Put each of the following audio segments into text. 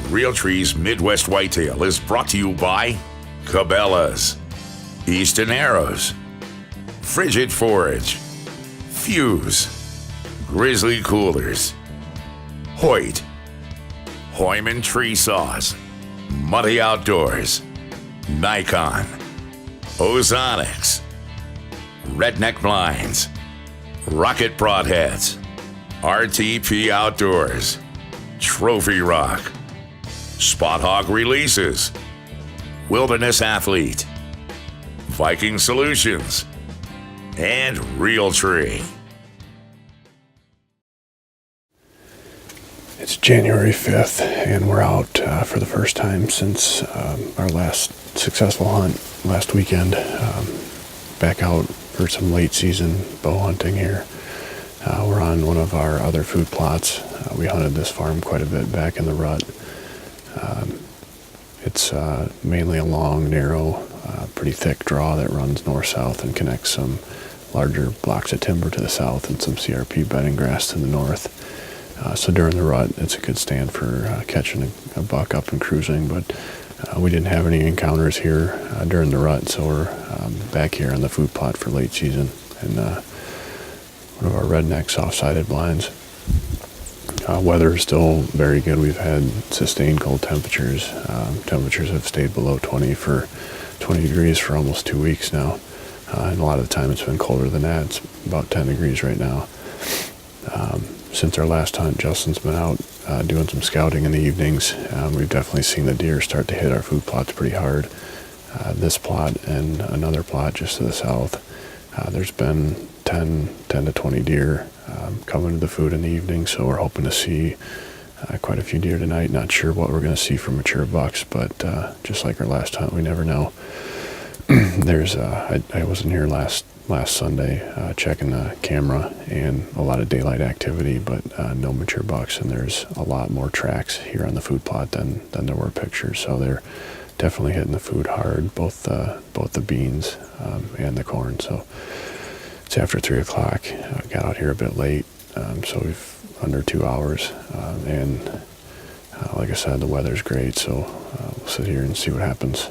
Realtree's Midwest Whitetail is brought to you by Cabela's, Easton Arrows, Frigid Forage, Fuse, Grizzly Coolers, Hoyt, Hoyman Tree Saws, Muddy Outdoors, Nikon, Ozonics, Redneck Blinds, Rocket Broadheads, RTP Outdoors, Trophy Rock, Spot Hog Releases, Wilderness Athlete, Viking Solutions, and Realtree. It's January 5th, and we're out for the first time since our last successful hunt last weekend. Back out for some late season bow hunting here. We're on one of our other food plots. We hunted this farm quite a bit back in the rut. It's mainly a long, narrow, pretty thick draw that runs north-south and connects some larger blocks of timber to the south and some CRP bedding grass to the north. So during the rut, it's a good stand for catching a buck up and cruising, but we didn't have any encounters here during the rut, so we're back here on the food plot for late season and one of our redneck soft-sided blinds. Weather is still very good. We've had sustained cold temperatures. Temperatures have stayed below 20 degrees for almost 2 weeks now, and a lot of the time it's been colder than that. It's about 10 degrees right now. Since our last hunt, Justin's been out doing some scouting in the evenings. We've definitely seen the deer start to hit our food plots pretty hard. This plot and another plot just to the south, there's been 10 to 20 deer coming to the food in the evening, so we're hoping to see quite a few deer tonight. Not sure what we're going to see from mature bucks, but just like our last hunt, we never know. I wasn't here last Sunday checking the camera, and a lot of daylight activity, but no mature bucks, and there's a lot more tracks here on the food plot than there were pictures, so they're definitely hitting the food hard, both the beans and the corn. So it's after 3 o'clock. Got out here a bit late, so we've under 2 hours, and like I said, the weather's great, so we'll sit here and see what happens.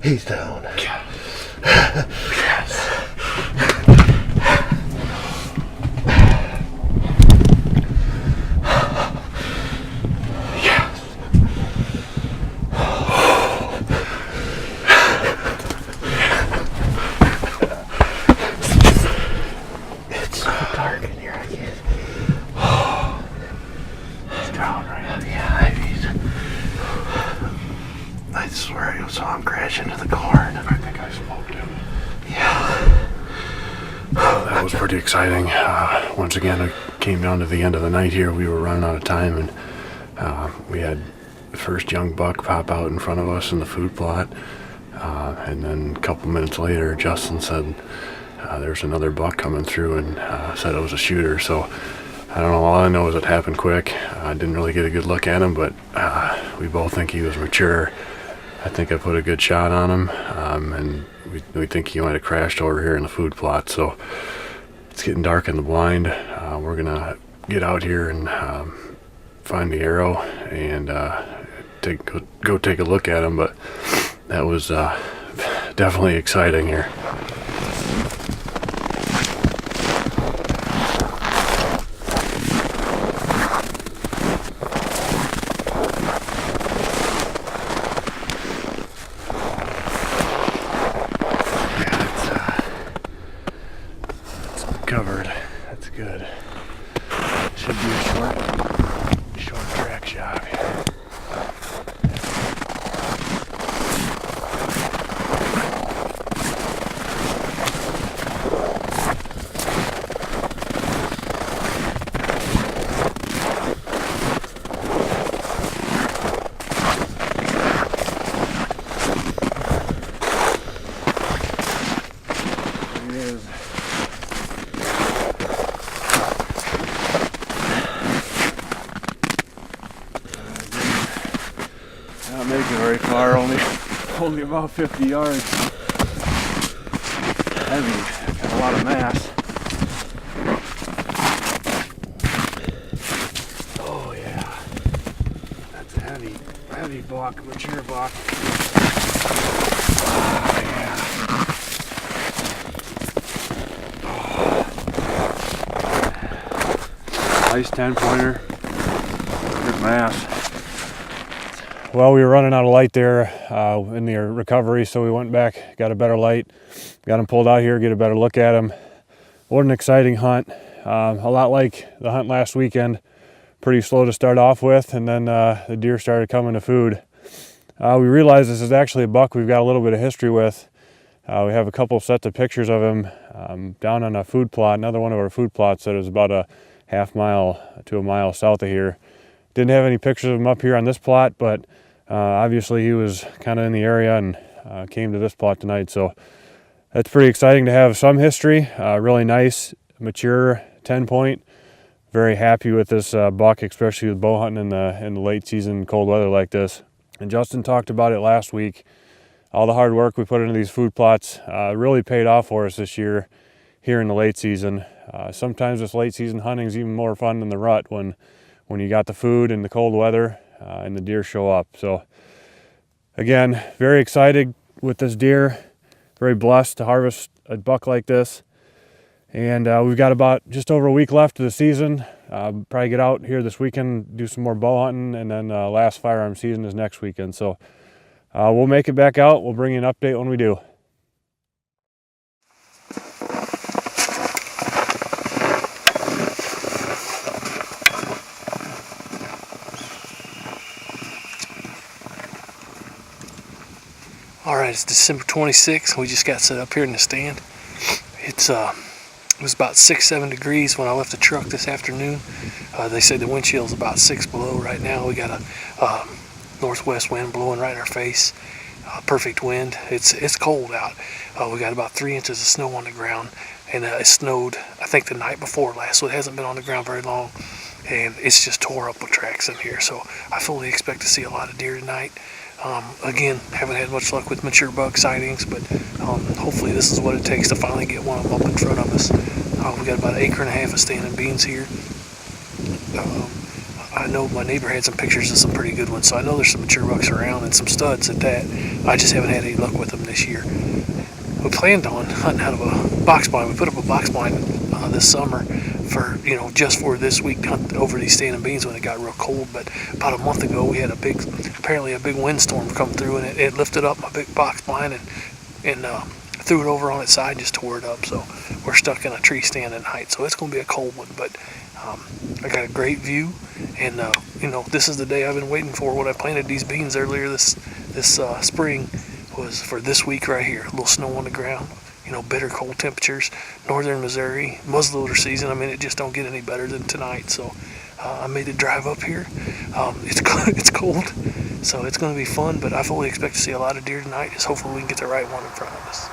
He's down. Yes. It's so dark in here, I can't. He's down right now. Yeah, I swear I saw him crash into the corn. I think I smoked him. Yeah. Oh, that was pretty exciting. Once again, it came down to the end of the night here. We were running out of time, and we had the first young buck pop out in front of us in the food plot. And then a couple minutes later, Justin said there's another buck coming through, and said it was a shooter. So I don't know. All I know is it happened quick. I didn't really get a good look at him, but we both think he was mature. I think I put a good shot on him, and we think he might have crashed over here in the food plot. So it's getting dark in the blind. We're gonna get out here and find the arrow and go take a look at him. But that was definitely exciting here. Covered. That's good. Should be a short track shot here. There he is. Not making it very far, only about 50 yards. Heavy, got a lot of mass. Oh yeah, that's a heavy buck, mature buck. Oh yeah. Nice 10-pointer, good mass. Well, we were running out of light there in the recovery, so we went back, got a better light, got him pulled out here, get a better look at him. What an exciting hunt. A lot like the hunt last weekend. Pretty slow to start off with, and then the deer started coming to food. We realized this is actually a buck we've got a little bit of history with. We have a couple sets of pictures of him down on a food plot, another one of our food plots that is about a half mile to a mile south of here. Didn't have any pictures of him up here on this plot, but obviously he was kind of in the area and came to this plot tonight. So that's pretty exciting to have some history. Really nice, mature 10-point. Very happy with this buck, especially with bow hunting in the late season, cold weather like this. And Justin talked about it last week. All the hard work we put into these food plots really paid off for us this year here in the late season. Sometimes this late season hunting is even more fun than the rut when you got the food and the cold weather and the deer show up. So again, very excited with this deer, very blessed to harvest a buck like this. And we've got about just over a week left of the season. Probably get out here this weekend, do some more bow hunting, and then last firearm season is next weekend. So we'll make it back out. We'll bring you an update when we do. All right, it's December 26th. We just got set up here in the stand. It was about 6-7 degrees when I left the truck this afternoon. They said the wind chill is about 6 below right now. We got a northwest wind blowing right in our face. Perfect wind. It's cold out. We got about 3 inches of snow on the ground, and it snowed I think the night before last, so it hasn't been on the ground very long. and it's just tore up with tracks in here. So I fully expect to see a lot of deer tonight. Again, haven't had much luck with mature buck sightings, but hopefully this is what it takes to finally get one of them up in front of us. We got about 1.5 acres of standing beans here. I know my neighbor had some pictures of some pretty good ones, so I know there's some mature bucks around and some studs at that. I just haven't had any luck with them this year. We planned on hunting out of a box blind. We put up a box blind this summer for, just for this week to hunt over these standing beans when it got real cold. But about a month ago, we had apparently a big windstorm come through, and it lifted up my big box blind and threw it over on its side and just tore it up. So we're stuck in a tree stand at night. So it's going to be a cold one, but I got a great view, and this is the day I've been waiting for. When I planted these beans earlier this spring was for this week right here. A little snow on the ground, bitter cold temperatures. Northern Missouri, muzzleloader season. I mean, it just don't get any better than tonight. So I made the drive up here. It's cold, so it's going to be fun, but I fully expect to see a lot of deer tonight. Just hopefully we can get the right one in front of us.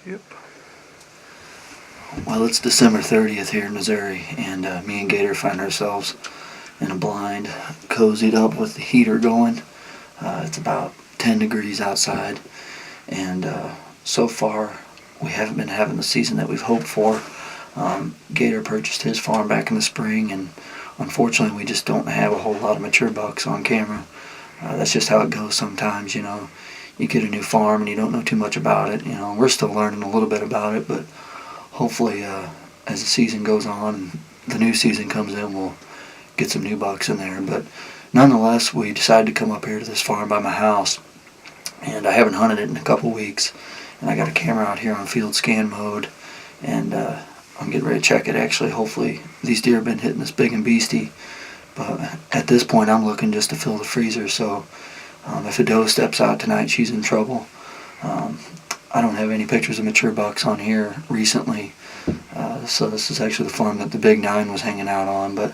Yep. Well, it's December 30th here in Missouri, and me and Gator find ourselves in a blind, cozied up with the heater going. It's about 10 degrees outside, and so far we haven't been having the season that we've hoped for. Gator purchased his farm back in the spring, and unfortunately we just don't have a whole lot of mature bucks on camera. That's just how it goes sometimes, You get a new farm and you don't know too much about it. We're still learning a little bit about it, but hopefully as the season goes on and the new season comes in, we'll get some new bucks in there. But nonetheless, we decided to come up here to this farm by my house, and I haven't hunted it in a couple weeks, and I got a camera out here on field scan mode, and I'm getting ready to check it. Actually, hopefully these deer have been hitting this big and beastie, but at this point I'm looking just to fill the freezer. So if a doe steps out tonight, she's in trouble. I don't have any pictures of mature bucks on here recently, so this is actually the farm that the Big 9 was hanging out on, but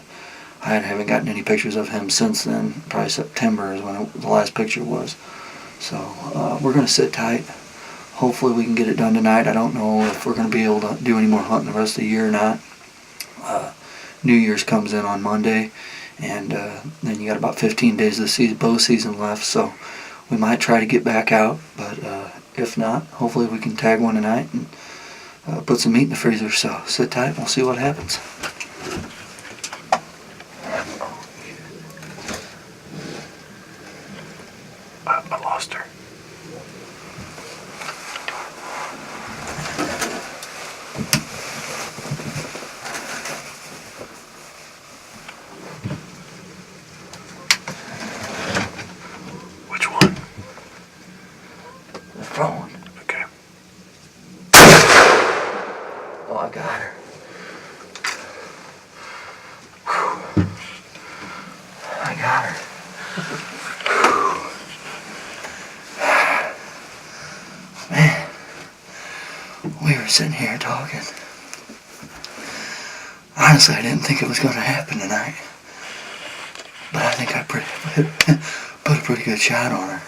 I haven't gotten any pictures of him since then. Probably September is when the last picture was. So we're going to sit tight. Hopefully we can get it done tonight. I don't know if we're going to be able to do any more hunting the rest of the year or not. New Year's comes in on Monday, and then you got about 15 days of the bow season left, so we might try to get back out, but if not, hopefully we can tag one tonight and put some meat in the freezer. So sit tight and we'll see what happens. I lost her. Which one? The front one. Okay. Oh, I got her. I got her. Man, we were sitting here talking. Honestly, I didn't think it was going to happen tonight, but I think I put a pretty good shot on her.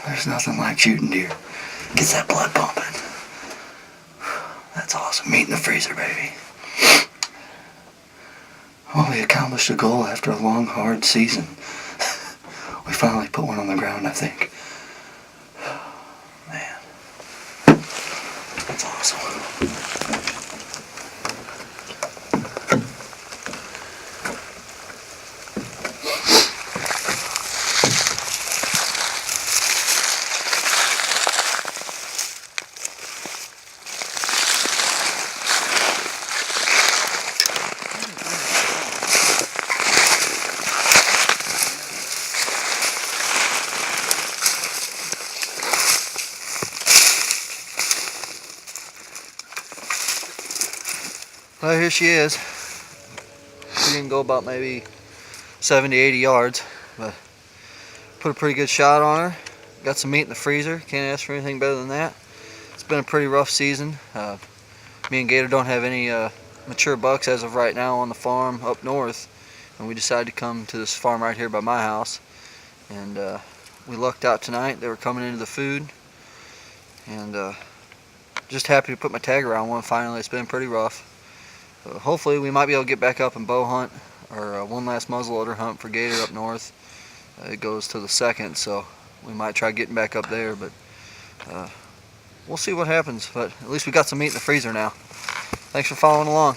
There's nothing like shooting deer. Gets that blood pumping. That's awesome. Meat in the freezer, baby. Well, we accomplished a goal after a long, hard season. We finally put one on the ground, I think. Man. That's awesome. Well, here she is. She didn't go about maybe 70, 80 yards, but put a pretty good shot on her. Got some meat in the freezer. Can't ask for anything better than that. It's been a pretty rough season. Me and Gator don't have any mature bucks as of right now on the farm up north, and we decided to come to this farm right here by my house. And we lucked out tonight. They were coming into the food, and just happy to put my tag around one finally. It's been pretty rough. Hopefully we might be able to get back up and bow hunt, or one last muzzleloader hunt for Gator up north. It goes to the 2nd, so we might try getting back up there, but we'll see what happens. But at least we got some meat in the freezer now. Thanks for following along.